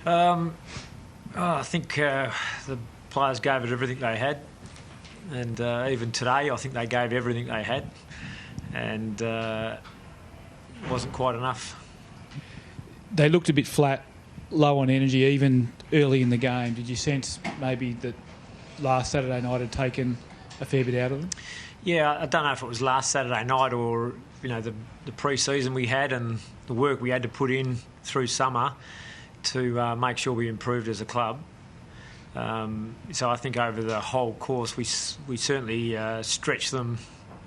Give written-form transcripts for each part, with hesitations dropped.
I think the players gave it everything they had, and even today I think they gave everything they had, and it wasn't quite enough. They looked a bit flat, low on energy, even early in the game. Did you sense maybe that last Saturday night had taken a fair bit out of them? Yeah, I don't know if it was last Saturday night or the pre-season we had and the work we had to put in through summer to make sure we improved as a club. So I think over the whole course we certainly stretched them,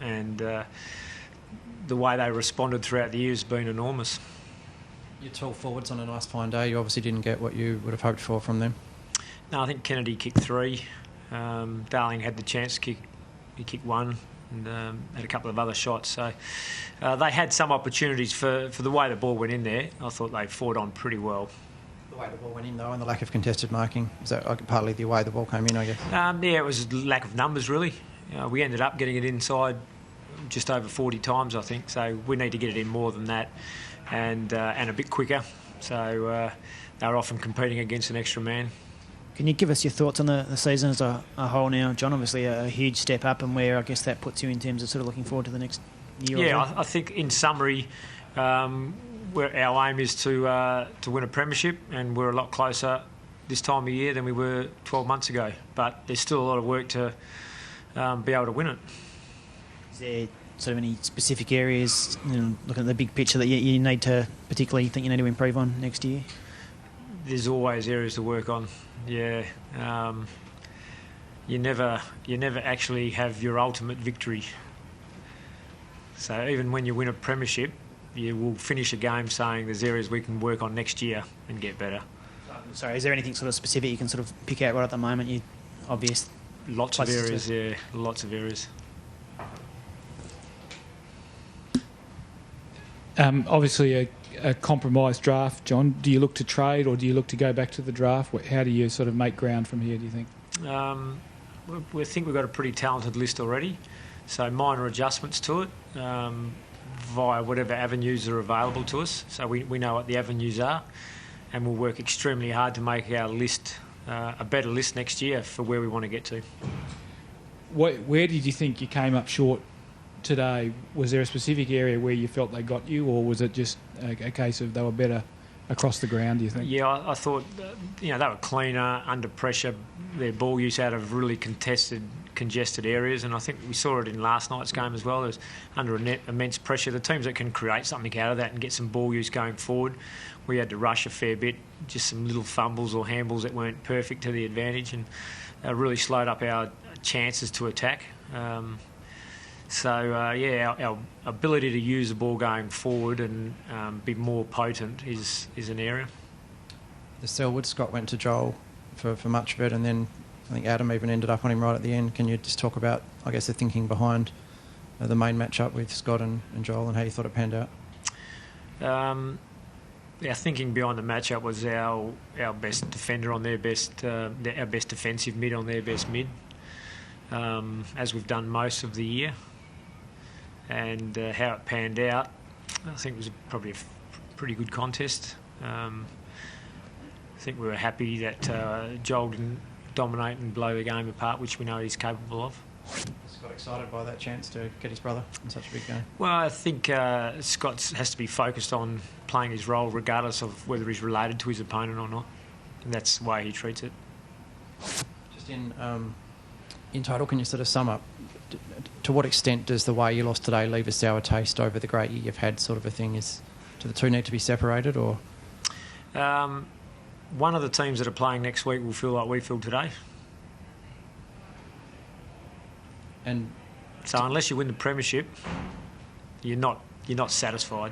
and the way they responded throughout the year has been enormous. Your tall forwards on a nice fine day, you obviously didn't get what you would have hoped for from them. No, I think Kennedy kicked 3. Darling had the chance to kick. He kicked 1 and had a couple of other shots. So they had some opportunities for the way the ball went in there. I thought they fought on pretty well. The way the ball went in, though, and the lack of contested marking. Is that partly the way the ball came in, I guess? Yeah, it was lack of numbers, really. We ended up getting it inside just over 40 times, I think. So we need to get it in more than that and a bit quicker. So they were often competing against an extra man. Can you give us your thoughts on the season as a whole now, John? Obviously a huge step up, and where I guess that puts you in terms of sort of looking forward to the next year. Yeah, I think in summary, our aim is to win a premiership, and we're a lot closer this time of year than we were 12 months ago. But there's still a lot of work to be able to win it. Is there sort of any specific areas, looking at the big picture, that you need to particularly think you need to improve on next year? There's always areas to work on. Yeah, you never actually have your ultimate victory. So even when you win a premiership, you will finish a game saying there's areas we can work on next year and get better. Sorry, is there anything sort of specific you can sort of pick out right at the moment? Obvious. Lots of areas, yeah, lots of areas. Obviously a compromised draft, John. Do you look to trade or do you look to go back to the draft? How do you sort of make ground from here, do you think? We think we've got a pretty talented list already, so minor adjustments to it via whatever avenues are available to us. So we know what the avenues are, and we'll work extremely hard to make our list a better list next year for where we want to get to. Where did you think you came up short today? Was there a specific area where you felt they got you, or was it just a case of they were better across the ground, do you think? Yeah, I thought they were cleaner, under pressure, their ball use out of really congested areas, and I think we saw it in last night's game as well. There's under immense pressure. The teams that can create something out of that and get some ball use going forward, we had to rush a fair bit, just some little fumbles or handballs that weren't perfect to the advantage, and really slowed up our chances to attack. Our ability to use the ball going forward and be more potent is an area. The Selwood, Scott went to Joel for much of it, and then I think Adam even ended up on him right at the end. Can you just talk about, I guess, the thinking behind the main matchup with Scott and Joel, and how you thought it panned out? Our thinking behind the matchup was our best defender on their best, our best defensive mid on their best mid, as we've done most of the year. And how it panned out, I think it was probably a pretty good contest. I think we were happy that Joel didn't dominate and blow the game apart, which we know he's capable of. Just got excited by that chance to get his brother in such a big game. Well, I think Scott has to be focused on playing his role regardless of whether he's related to his opponent or not, and that's the way he treats it. Just in total, can you sort of sum up, to what extent does the way you lost today leave a sour taste over the great year you've had, sort of a thing? Do the two need to be separated, or...? One of the teams that are playing next week will feel like we feel today. And so unless you win the premiership, you're not satisfied.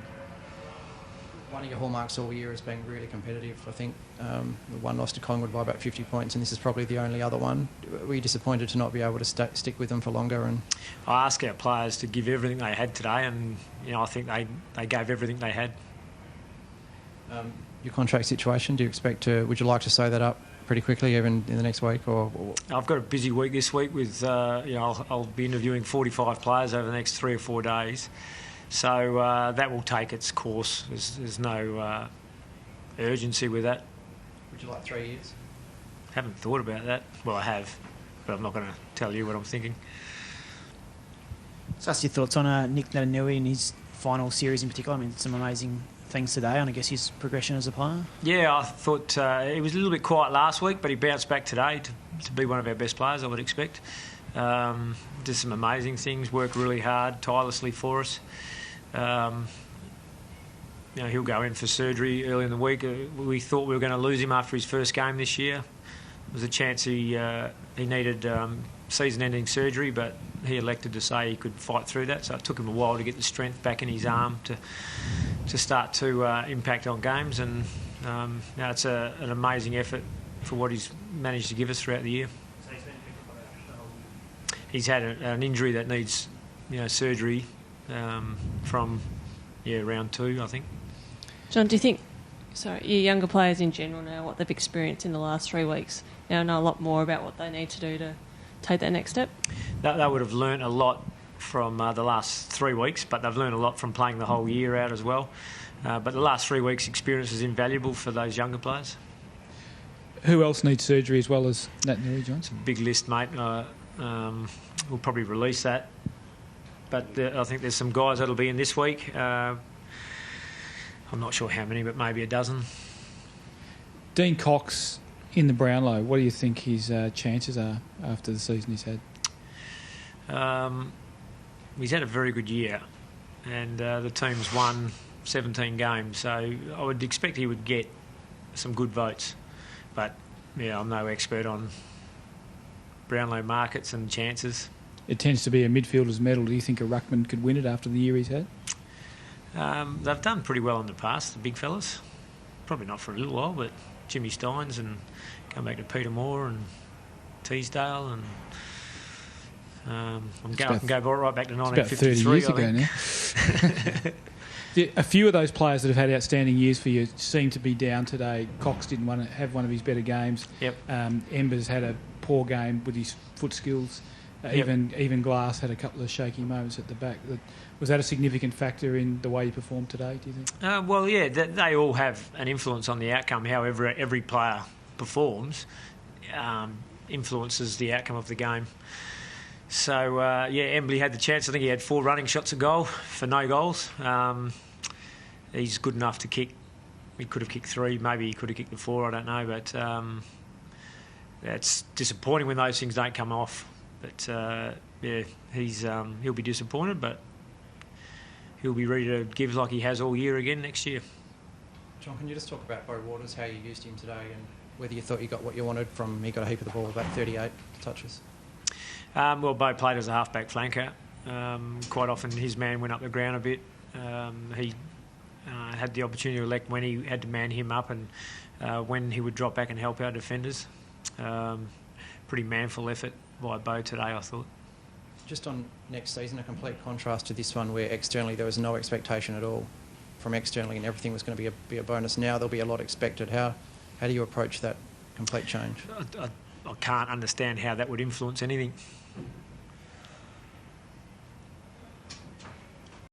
One of your hallmarks all year has been really competitive. I think the one lost to Collingwood by about 50 points, and this is probably the only other one. Were you disappointed to not be able to stick with them for longer? And I asked our players to give everything they had today, and I think they gave everything they had. Your contract situation, would you like to sew that up pretty quickly, even in the next week? Or I've got a busy week this week with, I'll be interviewing 45 players over the next 3 or 4 days. So that will take its course. There's no urgency with that. Would you like 3 years? Haven't thought about that. Well, I have, but I'm not going to tell you what I'm thinking. So that's your thoughts on Nick Natanui and his final series in particular. I mean, some amazing things today, and I guess his progression as a player. Yeah, I thought he was a little bit quiet last week, but he bounced back today to be one of our best players, I would expect. Did some amazing things, worked really hard, tirelessly for us. He'll go in for surgery early in the week. We thought we were going to lose him after his first game this year. There was a chance he needed season-ending surgery, but he elected to say he could fight through that. So it took him a while to get the strength back in his arm to start to impact on games. And it's an amazing effort for what he's managed to give us throughout the year. He's had an injury that needs surgery from round 2, I think. John, do you think, your younger players in general now, what they've experienced in the last 3 weeks, now know a lot more about what they need to do to take that next step? They would have learnt a lot from the last 3 weeks, but they've learned a lot from playing the whole year out as well. But the last 3 weeks' experience is invaluable for those younger players. Who else needs surgery as well as Natanui, John? It's a big list, mate. We'll probably release that. But I think there's some guys that'll be in this week. I'm not sure how many, but maybe a dozen. Dean Cox in the Brownlow, what do you think his chances are after the season he's had? He's had a very good year, and the team's won 17 games, so I would expect he would get some good votes. But, I'm no expert on Brownlow markets and chances. It tends to be a midfielder's medal. Do you think a ruckman could win it after the year he's had? They've done pretty well in the past, the big fellas. Probably not for a little while, but Jimmy Steins, and come back to Peter Moore and Teasdale, and I can go right back to 1953. It's about 30 years ago now. A few of those players that have had outstanding years for you seem to be down today. Cox didn't have one of his better games. Yep. Embers had a poor game with his foot skills. Even Glass had a couple of shaky moments at the back. Was that a significant factor in the way he performed today, do you think? They all have an influence on the outcome. However, every player performs influences the outcome of the game. So, Embley had the chance. I think he had 4 running shots at goal for no goals. He's good enough to kick. He could have kicked 3. Maybe he could have kicked the 4. I don't know. But it's disappointing when those things don't come off. But, he'll be disappointed, but he'll be ready to give like he has all year again next year. John, can you just talk about Beau Waters, how you used him today, and whether you thought you got what you wanted from him? He got a heap of the ball, about 38 touches. Beau played as a half-back flanker. Quite often his man went up the ground a bit. He had the opportunity to elect when he had to man him up and when he would drop back and help our defenders. Pretty manful effort by Beau today, I thought. Just on next season, a complete contrast to this one where externally there was no expectation at all from externally and everything was going to be a bonus. Now there'll be a lot expected. How do you approach that complete change? I can't understand how that would influence anything.